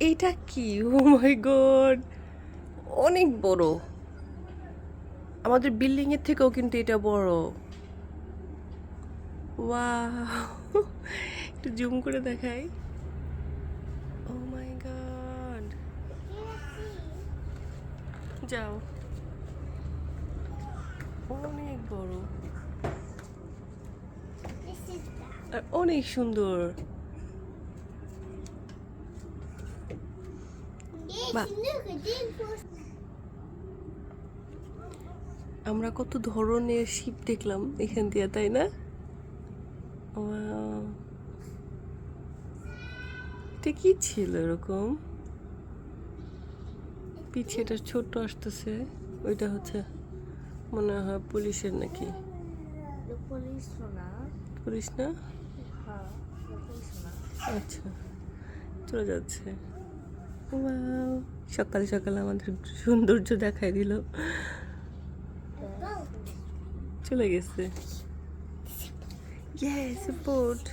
এইটা কি? ও মাই গড, অনেক বড়। আমাদের বিল্ডিং এর থেকেও কিন্তু এটা বড়। ওয়াও, একটু জুম করে দেখাই। ও মাই গড, যাও, অনেক বড় আর অনেক সুন্দর। বাহ, আমরা কত ধরনের শিপ দেখলাম এখান দিয়ে, তাই না? Wow, এটা কি ছিল এরকম? পিছিয়েটা ছোট আসতেছে, ওইটা হচ্ছে মনে হয় পুলিশের নাকি? পুলিশ না। পুলিশ না? হ্যাঁ, পুলিশ না। আচ্ছা, চলে যাচ্ছে। Wow, সকাল সকাল আমাদের সৌন্দর্য দেখাই দিল, চলে গেছে। Yes, boat.